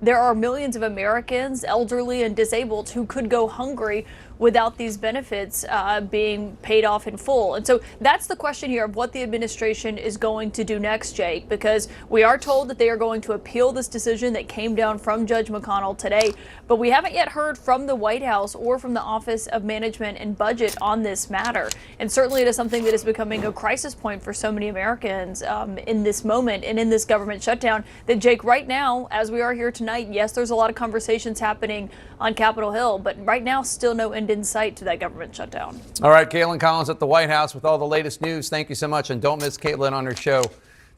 there are millions of Americans, elderly and disabled, who could go hungry without these benefits being paid off in full. And so that's the question here of what the administration is going to do next, Jake, because we are told that they are going to appeal this decision that came down from Judge McConnell today. But we haven't yet heard from the White House or from the Office of Management and Budget on this matter. And certainly it is something that is becoming a crisis point for so many Americans in this moment and in this government shutdown that, Jake, right now, as we are here tonight, yes, there's a lot of conversations happening on Capitol Hill, but right now still no end in sight to that government shutdown. All right, Caitlin Collins at the White House with all the latest news. Thank you so much. And don't miss Caitlin on her show,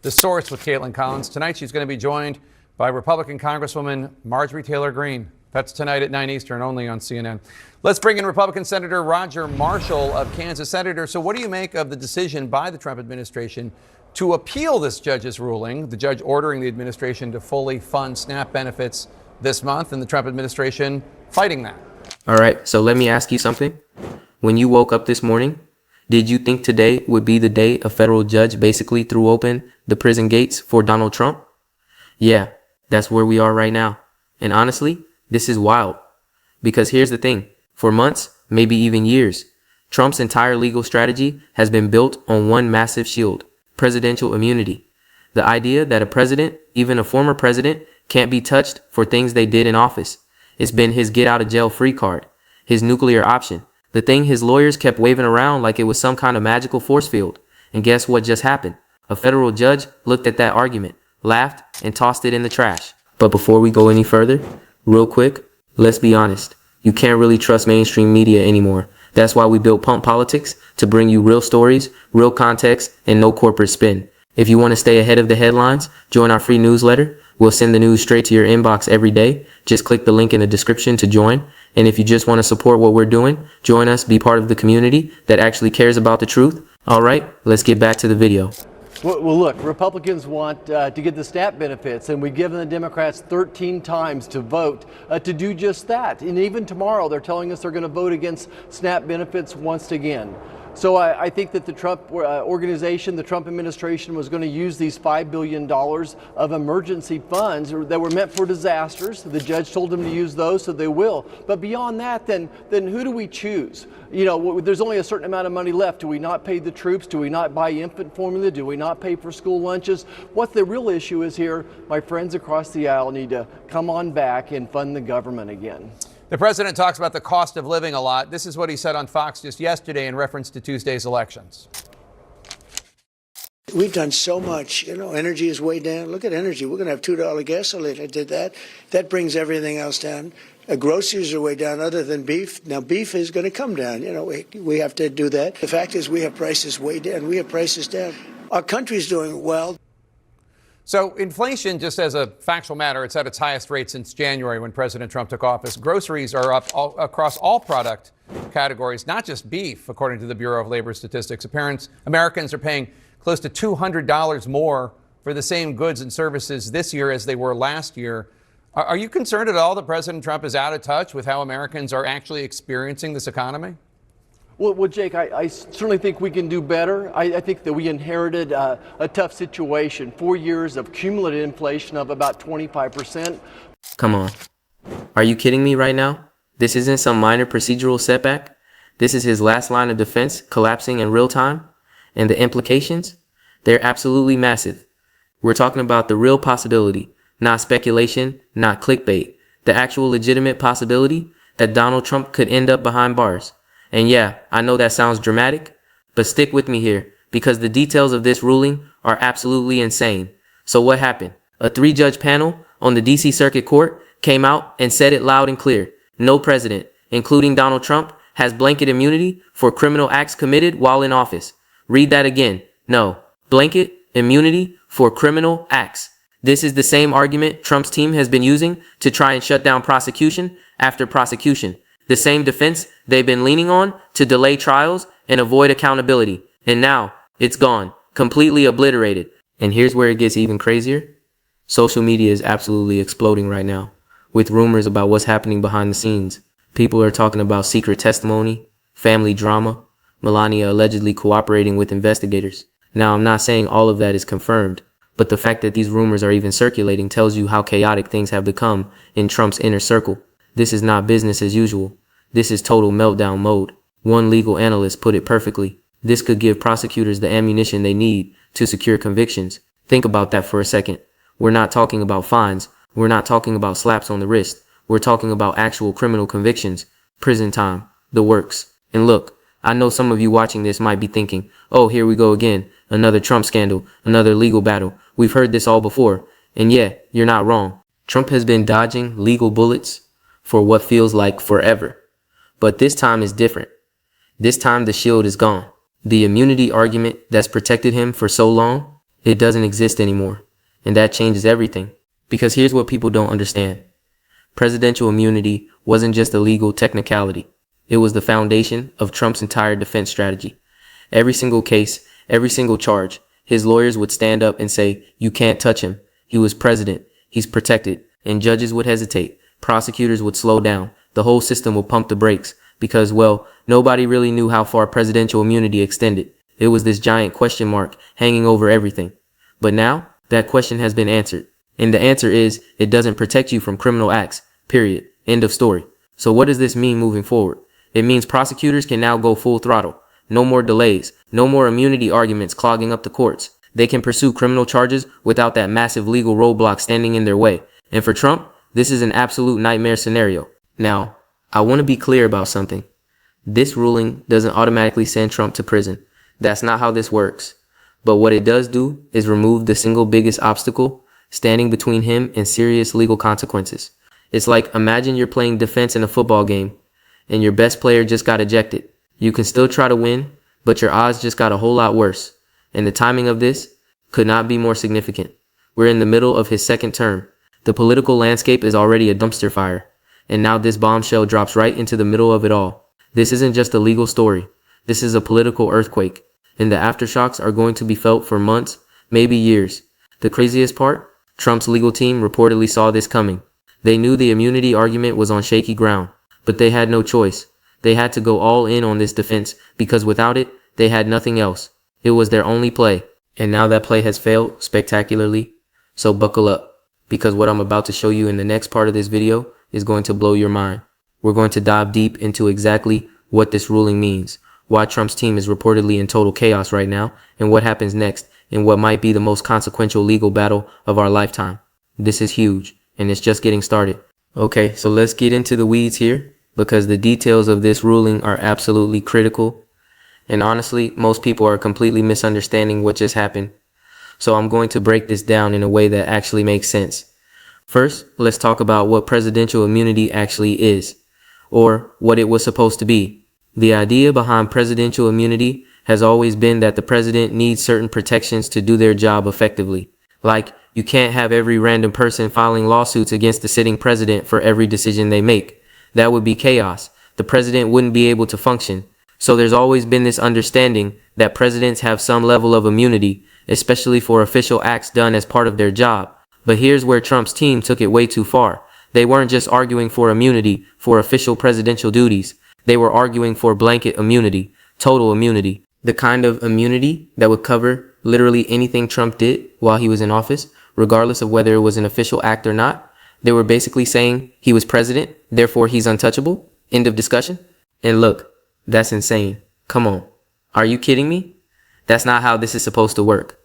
The Source with Caitlin Collins. Tonight she's going to be joined by Republican Congresswoman Marjorie Taylor Greene. That's tonight at 9 Eastern, only on CNN. Let's bring in Republican Senator Roger Marshall of Kansas. Senator, so what do you make of the decision by the Trump administration to appeal this judge's ruling, the judge ordering the administration to fully fund SNAP benefits this month, and the Trump administration fighting that? All right, so let me ask you something. When you woke up this morning, did you think today would be the day a federal judge basically threw open the prison gates for Donald Trump? Yeah, that's where we are right now. And honestly, this is wild. Because here's the thing. For months, maybe even years, Trump's entire legal strategy has been built on one massive shield: presidential immunity. The idea that a president, even a former president, can't be touched for things they did in office. It's been his get out of jail free card, his nuclear option, the thing his lawyers kept waving around like it was some kind of magical force field. And guess what just happened? A federal judge looked at that argument, laughed, and tossed it in the trash. But before we go any further, real quick, let's be honest. You can't really trust mainstream media anymore. That's why we built Pump Politics, to bring you real stories, real context, and no corporate spin. If you want to stay ahead of the headlines, join our free newsletter. We'll send the news straight to your inbox every day. Just click the link in the description to join. And if you just want to support what we're doing, join us, be part of the community that actually cares about the truth. All right, let's get back to the video. Well, look, Republicans want to get the SNAP benefits, and we've given the Democrats 13 times to vote to do just that. And even tomorrow, they're telling us they're going to vote against SNAP benefits once again. So I think that the Trump organization, the Trump administration, was going to use these $5 billion of emergency funds that were meant for disasters. The judge told them to use those, so they will. But beyond that, then who do we choose? You know, there's only a certain amount of money left. Do we not pay the troops? Do we not buy infant formula? Do we not pay for school lunches? What the real issue is here, my friends across the aisle need to come on back and fund the government again. The president talks about the cost of living a lot. This is what he said on Fox just yesterday in reference to Tuesday's elections. We've done so much. You know, energy is way down. Look at energy. We're going to have $2 gasoline. I did that. That brings everything else down. Groceries are way down other than beef. Now, beef is going to come down. You know, we have to do that. The fact is we have prices way down. We have prices down. Our country's doing well. So inflation, just as a factual matter, it's at its highest rate since January when President Trump took office. Groceries are up across all product categories, not just beef, according to the Bureau of Labor Statistics. Americans are paying close to $200 more for the same goods and services this year as they were last year. Are you concerned at all that President Trump is out of touch with how Americans are actually experiencing this economy? Well, Jake, I certainly think we can do better. I think that we inherited a tough situation. 4 years of cumulative inflation of about 25%. Come on. Are you kidding me right now? This isn't some minor procedural setback. This is his last line of defense collapsing in real time. And the implications? They're absolutely massive. We're talking about the real possibility, not speculation, not clickbait. The actual legitimate possibility that Donald Trump could end up behind bars. And yeah, I know that sounds dramatic, but stick with me here, because the details of this ruling are absolutely insane. So what happened? A 3-judge panel on the DC Circuit Court came out and said it loud and clear. No president, including Donald Trump, has blanket immunity for criminal acts committed while in office. Read that again. No, blanket immunity for criminal acts. This is the same argument Trump's team has been using to try and shut down prosecution after prosecution. The same defense they've been leaning on to delay trials and avoid accountability. And now it's gone, completely obliterated. And here's where it gets even crazier. Social media is absolutely exploding right now with rumors about what's happening behind the scenes. People are talking about secret testimony, family drama, Melania allegedly cooperating with investigators. Now, I'm not saying all of that is confirmed, But the fact that these rumors are even circulating tells you how chaotic things have become in Trump's inner circle. This is not business as usual. This is total meltdown mode. One legal analyst put it perfectly. This could give prosecutors the ammunition they need to secure convictions. Think about that for a second. We're not talking about fines. We're not talking about slaps on the wrist. We're talking about actual criminal convictions, prison time, the works. And look, I know some of you watching this might be thinking, oh, here we go again. Another Trump scandal, another legal battle. We've heard this all before. And yeah, you're not wrong. Trump has been dodging legal bullets for what feels like forever. But this time is different. This time the shield is gone. The immunity argument that's protected him for so long, it doesn't exist anymore. And that changes everything. Because here's what people don't understand. Presidential immunity wasn't just a legal technicality. It was the foundation of Trump's entire defense strategy. Every single case, every single charge, his lawyers would stand up and say, you can't touch him. He was president. He's protected. And judges would hesitate. Prosecutors would slow down. The whole system would pump the brakes because, well, nobody really knew how far presidential immunity extended. It was this giant question mark hanging over everything. But now that question has been answered. And the answer is it doesn't protect you from criminal acts. Period. End of story. So what does this mean moving forward? It means prosecutors can now go full throttle. No more delays. No more immunity arguments clogging up the courts. They can pursue criminal charges without that massive legal roadblock standing in their way. And for Trump, this is an absolute nightmare scenario. Now, I want to be clear about something. This ruling doesn't automatically send Trump to prison. That's not how this works. But what it does do is remove the single biggest obstacle standing between him and serious legal consequences. It's like, imagine you're playing defense in a football game and your best player just got ejected. You can still try to win, but your odds just got a whole lot worse. And the timing of this could not be more significant. We're in the middle of his second term. The political landscape is already a dumpster fire. And now this bombshell drops right into the middle of it all. This isn't just a legal story. This is a political earthquake. And the aftershocks are going to be felt for months, maybe years. The craziest part? Trump's legal team reportedly saw this coming. They knew the immunity argument was on shaky ground, but they had no choice. They had to go all in on this defense because without it, they had nothing else. It was their only play. And now that play has failed spectacularly. So buckle up, because what I'm about to show you in the next part of this video is going to blow your mind. We're going to dive deep into exactly what this ruling means, why Trump's team is reportedly in total chaos right now, and what happens next in what might be the most consequential legal battle of our lifetime. This is huge, and it's just getting started. Okay, so let's get into the weeds here, because the details of this ruling are absolutely critical. And honestly, most people are completely misunderstanding what just happened. So I'm going to break this down in a way that actually makes sense. First, let's talk about what presidential immunity actually is, or what it was supposed to be. The idea behind presidential immunity has always been that the president needs certain protections to do their job effectively. Like, you can't have every random person filing lawsuits against the sitting president for every decision they make. That would be chaos. The president wouldn't be able to function. So there's always been this understanding that presidents have some level of immunity, especially for official acts done as part of their job. But here's where Trump's team took it way too far. They weren't just arguing for immunity for official presidential duties. They were arguing for blanket immunity, total immunity, the kind of immunity that would cover literally anything Trump did while he was in office, regardless of whether it was an official act or not. They were basically saying he was president, therefore he's untouchable. End of discussion. And look, that's insane. Come on. Are you kidding me? That's not how this is supposed to work.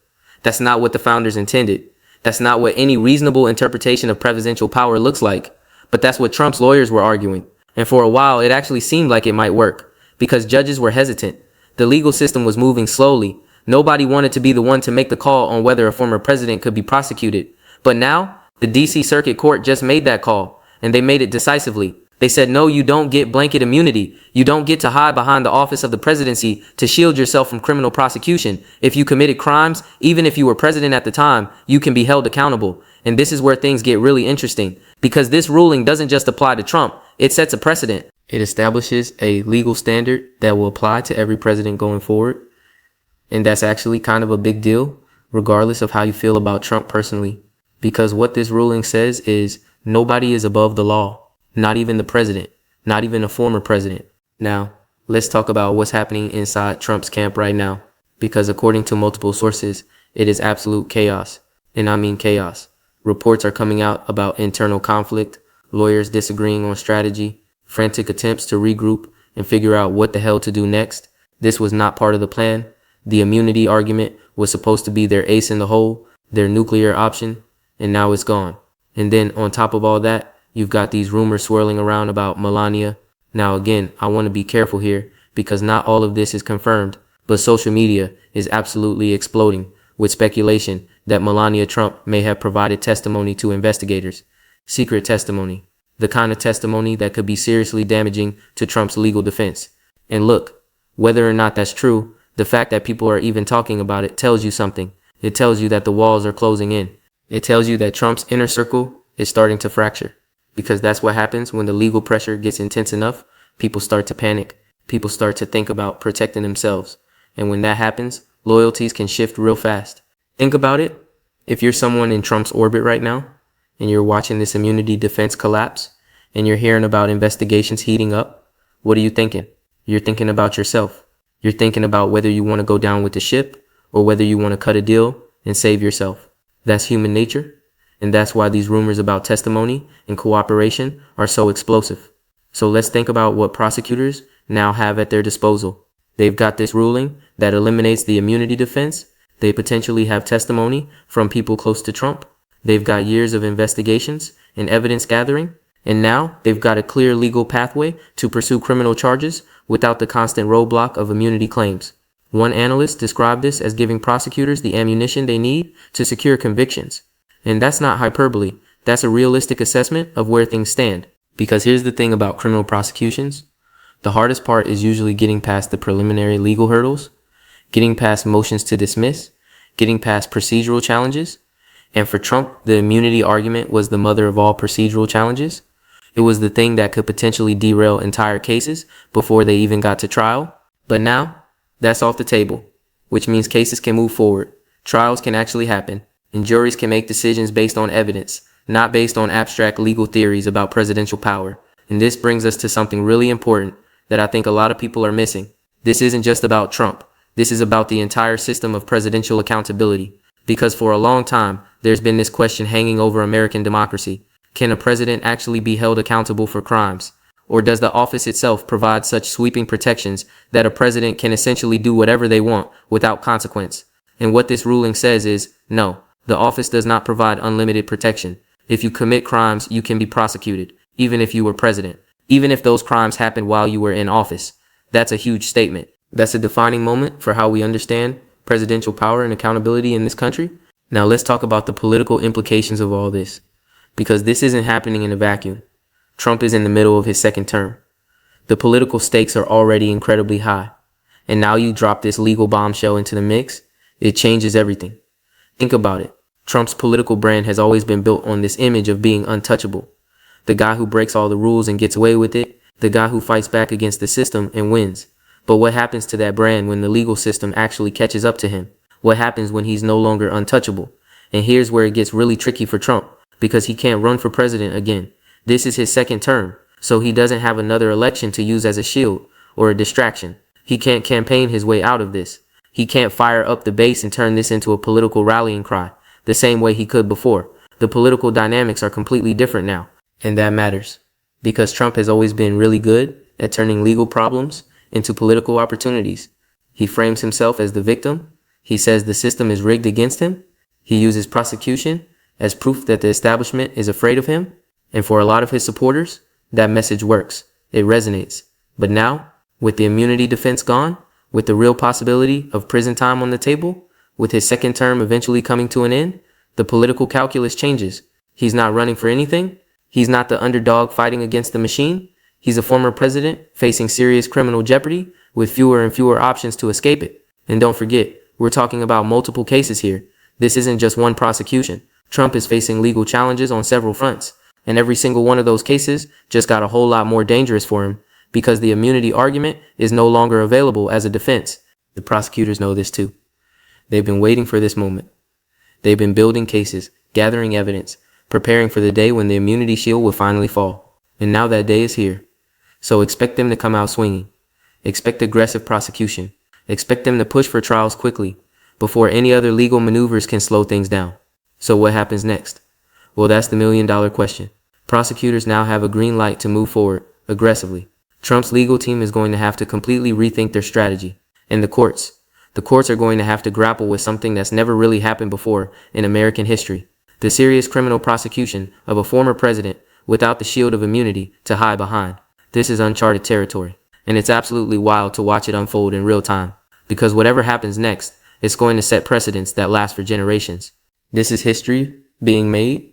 That's not what the founders intended. That's not what any reasonable interpretation of presidential power looks like. But that's what Trump's lawyers were arguing. And for a while, it actually seemed like it might work because judges were hesitant. The legal system was moving slowly. Nobody wanted to be the one to make the call on whether a former president could be prosecuted. But now, the D.C. Circuit Court just made that call, and they made it decisively. They said, no, you don't get blanket immunity. You don't get to hide behind the office of the presidency to shield yourself from criminal prosecution. If you committed crimes, even if you were president at the time, you can be held accountable. And this is where things get really interesting, because this ruling doesn't just apply to Trump. It sets a precedent. It establishes a legal standard that will apply to every president going forward. And that's actually kind of a big deal, regardless of how you feel about Trump personally. Because what this ruling says is nobody is above the law. Not even the president, not even a former president. Now, let's talk about what's happening inside Trump's camp right now, because according to multiple sources, it is absolute chaos. And I mean chaos. Reports are coming out about internal conflict, lawyers disagreeing on strategy, frantic attempts to regroup and figure out what the hell to do next. This was not part of the plan. The immunity argument was supposed to be their ace in the hole, their nuclear option, and now it's gone. And then on top of all that, you've got these rumors swirling around about Melania. Now again, I want to be careful here because not all of this is confirmed, but social media is absolutely exploding with speculation that Melania Trump may have provided testimony to investigators. Secret testimony. The kind of testimony that could be seriously damaging to Trump's legal defense. And look, whether or not that's true, the fact that people are even talking about it tells you something. It tells you that the walls are closing in. It tells you that Trump's inner circle is starting to fracture. Because that's what happens when the legal pressure gets intense enough. People start to panic. People start to think about protecting themselves. And when that happens, loyalties can shift real fast. Think about it. If you're someone in Trump's orbit right now, and you're watching this immunity defense collapse, and you're hearing about investigations heating up, what are you thinking? You're thinking about yourself. You're thinking about whether you want to go down with the ship or whether you want to cut a deal and save yourself. That's human nature. And that's why these rumors about testimony and cooperation are so explosive. So let's think about what prosecutors now have at their disposal. They've got this ruling that eliminates the immunity defense. They potentially have testimony from people close to Trump. They've got years of investigations and evidence gathering. And now they've got a clear legal pathway to pursue criminal charges without the constant roadblock of immunity claims. One analyst described this as giving prosecutors the ammunition they need to secure convictions. And that's not hyperbole. That's a realistic assessment of where things stand. Because here's the thing about criminal prosecutions. The hardest part is usually getting past the preliminary legal hurdles, getting past motions to dismiss, getting past procedural challenges. And for Trump, the immunity argument was the mother of all procedural challenges. It was the thing that could potentially derail entire cases before they even got to trial. But now, that's off the table, which means cases can move forward, trials can actually happen, and juries can make decisions based on evidence, not based on abstract legal theories about presidential power. And this brings us to something really important that I think a lot of people are missing. This isn't just about Trump. This is about the entire system of presidential accountability. Because for a long time, there's been this question hanging over American democracy. Can a president actually be held accountable for crimes? Or does the office itself provide such sweeping protections that a president can essentially do whatever they want without consequence? And what this ruling says is, no, the office does not provide unlimited protection. If you commit crimes, you can be prosecuted, even if you were president, even if those crimes happened while you were in office. That's a huge statement. That's a defining moment for how we understand presidential power and accountability in this country. Now let's talk about the political implications of all this, because this isn't happening in a vacuum. Trump is in the middle of his second term. The political stakes are already incredibly high. And now you drop this legal bombshell into the mix, it changes everything. Think about it. Trump's political brand has always been built on this image of being untouchable. The guy who breaks all the rules and gets away with it. The guy who fights back against the system and wins. But what happens to that brand when the legal system actually catches up to him? What happens when he's no longer untouchable? And here's where it gets really tricky for Trump, because he can't run for president again. This is his second term, so he doesn't have another election to use as a shield or a distraction. He can't campaign his way out of this. He can't fire up the base and turn this into a political rallying cry the same way he could before. The political dynamics are completely different now. And that matters, because Trump has always been really good at turning legal problems into political opportunities. He frames himself as the victim. He says the system is rigged against him. He uses prosecution as proof that the establishment is afraid of him. And for a lot of his supporters, that message works. It resonates. But now, with the immunity defense gone, with the real possibility of prison time on the table, with his second term eventually coming to an end, the political calculus changes. He's not running for anything. He's not the underdog fighting against the machine. He's a former president facing serious criminal jeopardy with fewer and fewer options to escape it. And don't forget, we're talking about multiple cases here. This isn't just one prosecution. Trump is facing legal challenges on several fronts. And every single one of those cases just got a whole lot more dangerous for him because the immunity argument is no longer available as a defense. The prosecutors know this too. They've been waiting for this moment. They've been building cases, gathering evidence, preparing for the day when the immunity shield will finally fall. And now that day is here. So expect them to come out swinging. Expect aggressive prosecution. Expect them to push for trials quickly before any other legal maneuvers can slow things down. So what happens next? Well, that's the $1,000,000 question. Prosecutors now have a green light to move forward aggressively. Trump's legal team is going to have to completely rethink their strategy. And the courts are going to have to grapple with something that's never really happened before in American history. The serious criminal prosecution of a former president without the shield of immunity to hide behind. This is uncharted territory, and it's absolutely wild to watch it unfold in real time, because whatever happens next, it's going to set precedents that last for generations. This is history being made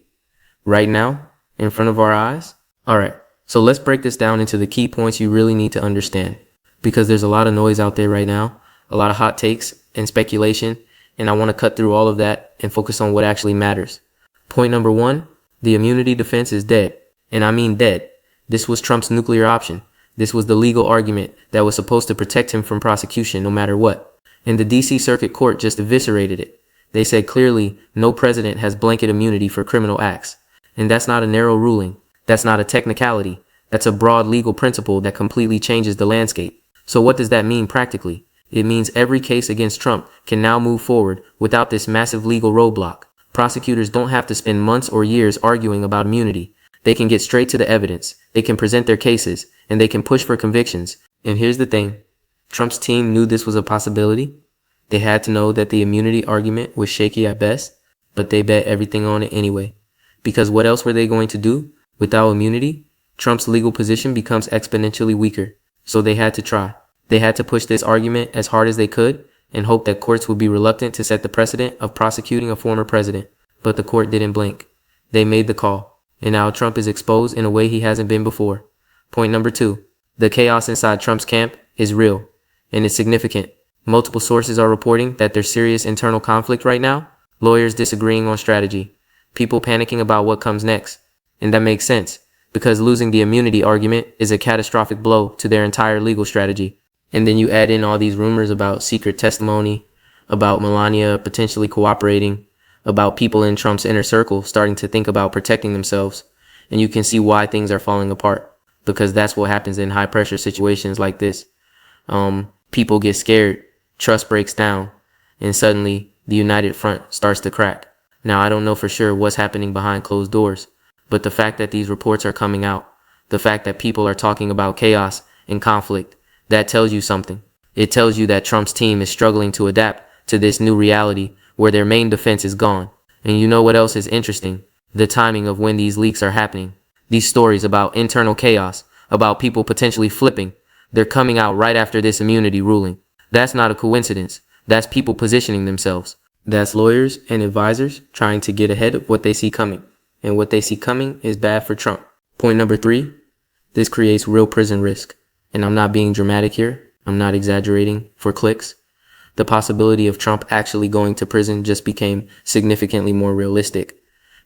right now in front of our eyes. All right, so let's break this down into the key points you really need to understand, because there's a lot of noise out there right now, a lot of hot takes and speculation, and I want to cut through all of that and focus on what actually matters. Point number 1, the immunity defense is dead. And I mean dead. This was Trump's nuclear option. This was the legal argument that was supposed to protect him from prosecution no matter what. And the DC Circuit Court just eviscerated it. They said clearly no president has blanket immunity for criminal acts. And that's not a narrow ruling. That's not a technicality. That's a broad legal principle that completely changes the landscape. So what does that mean practically? It means every case against Trump can now move forward without this massive legal roadblock. Prosecutors don't have to spend months or years arguing about immunity. They can get straight to the evidence, they can present their cases, and they can push for convictions. And here's the thing. Trump's team knew this was a possibility. They had to know that the immunity argument was shaky at best, but they bet everything on it anyway. Because what else were they going to do? Without immunity, Trump's legal position becomes exponentially weaker. So they had to try. They had to push this argument as hard as they could and hope that courts would be reluctant to set the precedent of prosecuting a former president. But the court didn't blink. They made the call. And now Trump is exposed in a way he hasn't been before. Point number 2. The chaos inside Trump's camp is real, and it's significant. Multiple sources are reporting that there's serious internal conflict right now, lawyers disagreeing on strategy, people panicking about what comes next. And that makes sense, because losing the immunity argument is a catastrophic blow to their entire legal strategy. And then you add in all these rumors about secret testimony, about Melania potentially cooperating, about people in Trump's inner circle starting to think about protecting themselves. And you can see why things are falling apart, because that's what happens in high pressure situations like this. People get scared, trust breaks down, and suddenly the united front starts to crack. Now, I don't know for sure what's happening behind closed doors, but the fact that these reports are coming out, the fact that people are talking about chaos and conflict, that tells you something. It tells you that Trump's team is struggling to adapt to this new reality where their main defense is gone. And you know what else is interesting? The timing of when these leaks are happening. These stories about internal chaos, about people potentially flipping, they're coming out right after this immunity ruling. That's not a coincidence. That's people positioning themselves. That's lawyers and advisors trying to get ahead of what they see coming. And what they see coming is bad for Trump. Point number 3, this creates real prison risk. And I'm not being dramatic here. I'm not exaggerating for clicks. The possibility of Trump actually going to prison just became significantly more realistic.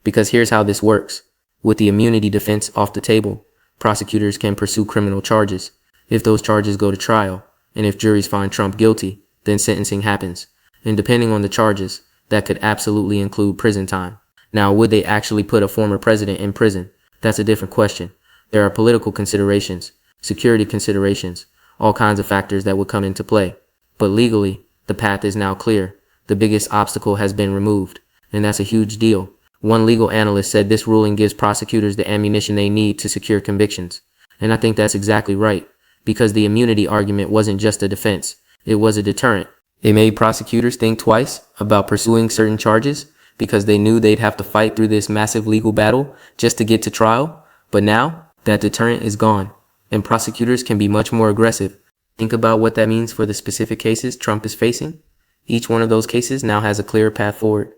Because here's how this works. With the immunity defense off the table, prosecutors can pursue criminal charges. If those charges go to trial, and if juries find Trump guilty, then sentencing happens. And depending on the charges, that could absolutely include prison time. Now, would they actually put a former president in prison? That's a different question. There are political considerations, security considerations, all kinds of factors that would come into play. But legally, the path is now clear. The biggest obstacle has been removed, and that's a huge deal. One legal analyst said this ruling gives prosecutors the ammunition they need to secure convictions. And I think that's exactly right, because the immunity argument wasn't just a defense, it was a deterrent. It made prosecutors think twice about pursuing certain charges because they knew they'd have to fight through this massive legal battle just to get to trial. But now, that deterrent is gone, and prosecutors can be much more aggressive. Think about what that means for the specific cases Trump is facing. Each one of those cases now has a clear path forward.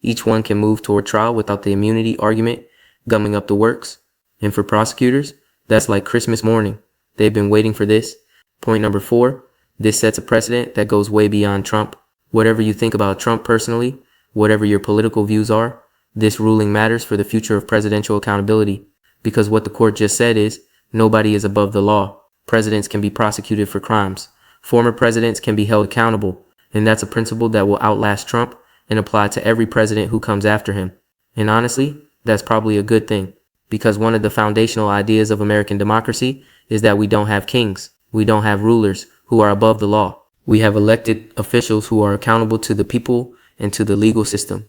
Each one can move toward trial without the immunity argument gumming up the works. And for prosecutors, that's like Christmas morning. They've been waiting for this. Point number 4, this sets a precedent that goes way beyond Trump. Whatever you think about Trump personally, whatever your political views are, this ruling matters for the future of presidential accountability. Because what the court just said is, nobody is above the law. Presidents can be prosecuted for crimes. Former presidents can be held accountable. And that's a principle that will outlast Trump and apply to every president who comes after him. And honestly, that's probably a good thing. Because one of the foundational ideas of American democracy is that we don't have kings. We don't have rulers who are above the law. We have elected officials who are accountable to the people and to the legal system.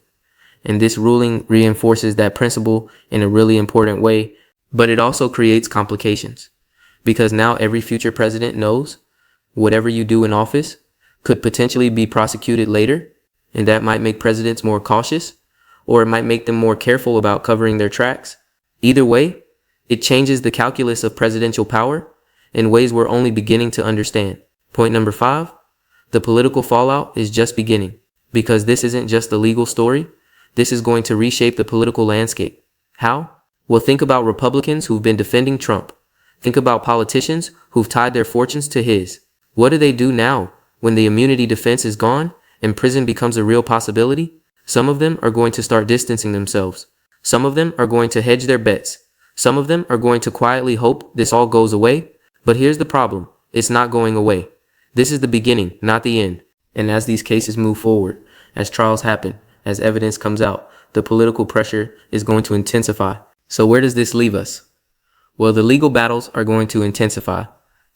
And this ruling reinforces that principle in a really important way, but it also creates complications. Because now every future president knows whatever you do in office could potentially be prosecuted later, and that might make presidents more cautious, or it might make them more careful about covering their tracks. Either way, it changes the calculus of presidential power in ways we're only beginning to understand. Point number 5, the political fallout is just beginning, because this isn't just a legal story. This is going to reshape the political landscape. How? Well, think about Republicans who've been defending Trump. Think about politicians who've tied their fortunes to his. What do they do now when the immunity defense is gone and prison becomes a real possibility? Some of them are going to start distancing themselves. Some of them are going to hedge their bets. Some of them are going to quietly hope this all goes away. But here's the problem. It's not going away. This is the beginning, not the end. And as these cases move forward, as trials happen, as evidence comes out, the political pressure is going to intensify. So where does this leave us? Well, the legal battles are going to intensify.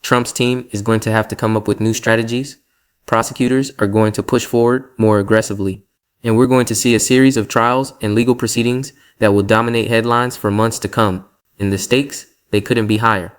Trump's team is going to have to come up with new strategies. Prosecutors are going to push forward more aggressively. And we're going to see a series of trials and legal proceedings that will dominate headlines for months to come. And the stakes, they couldn't be higher.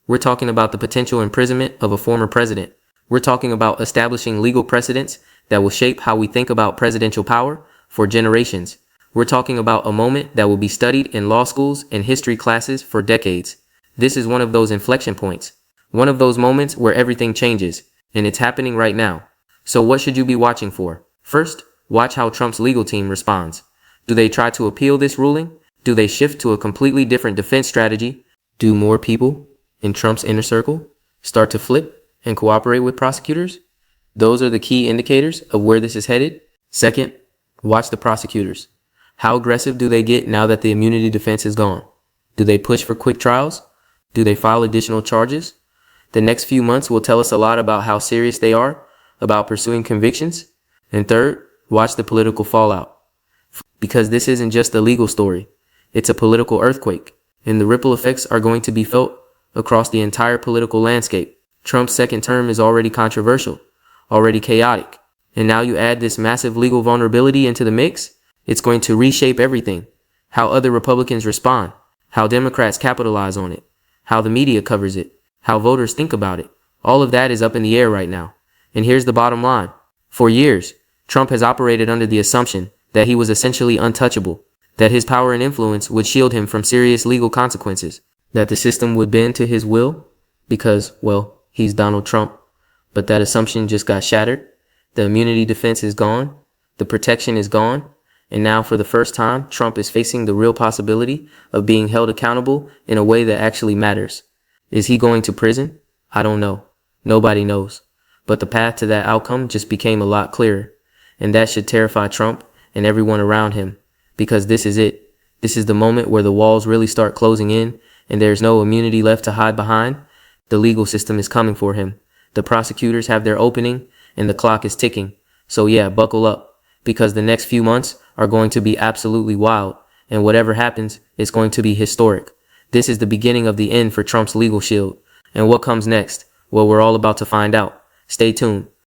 We're talking about the potential imprisonment of a former president. We're talking about establishing legal precedents that will shape how we think about presidential power for generations. We're talking about a moment that will be studied in law schools and history classes for decades. This is one of those inflection points, one of those moments where everything changes, and it's happening right now. So what should you be watching for? First, watch how Trump's legal team responds. Do they try to appeal this ruling? Do they shift to a completely different defense strategy? Do more people in Trump's inner circle start to flip and cooperate with prosecutors? Those are the key indicators of where this is headed. Second, watch the prosecutors. How aggressive do they get now that the immunity defense is gone? Do they push for quick trials? Do they file additional charges? The next few months will tell us a lot about how serious they are about pursuing convictions. And third, watch the political fallout. Because this isn't just a legal story. It's a political earthquake. And the ripple effects are going to be felt across the entire political landscape. Trump's second term is already controversial, already chaotic. And now you add this massive legal vulnerability into the mix. It's going to reshape everything. How other Republicans respond, how Democrats capitalize on it, how the media covers it, how voters think about it. All of that is up in the air right now. And here's the bottom line. For years, Trump has operated under the assumption that he was essentially untouchable, that his power and influence would shield him from serious legal consequences, that the system would bend to his will because, well, he's Donald Trump. But that assumption just got shattered. The immunity defense is gone. The protection is gone. And now for the first time, Trump is facing the real possibility of being held accountable in a way that actually matters. Is he going to prison? I don't know. Nobody knows. But the path to that outcome just became a lot clearer. And that should terrify Trump and everyone around him. Because this is it. This is the moment where the walls really start closing in and there's no immunity left to hide behind. The legal system is coming for him. The prosecutors have their opening and the clock is ticking. So yeah, buckle up. Because the next few months are going to be absolutely wild, and whatever happens is going to be historic. This is the beginning of the end for Trump's legal shield. And what comes next? Well, we're all about to find out. Stay tuned.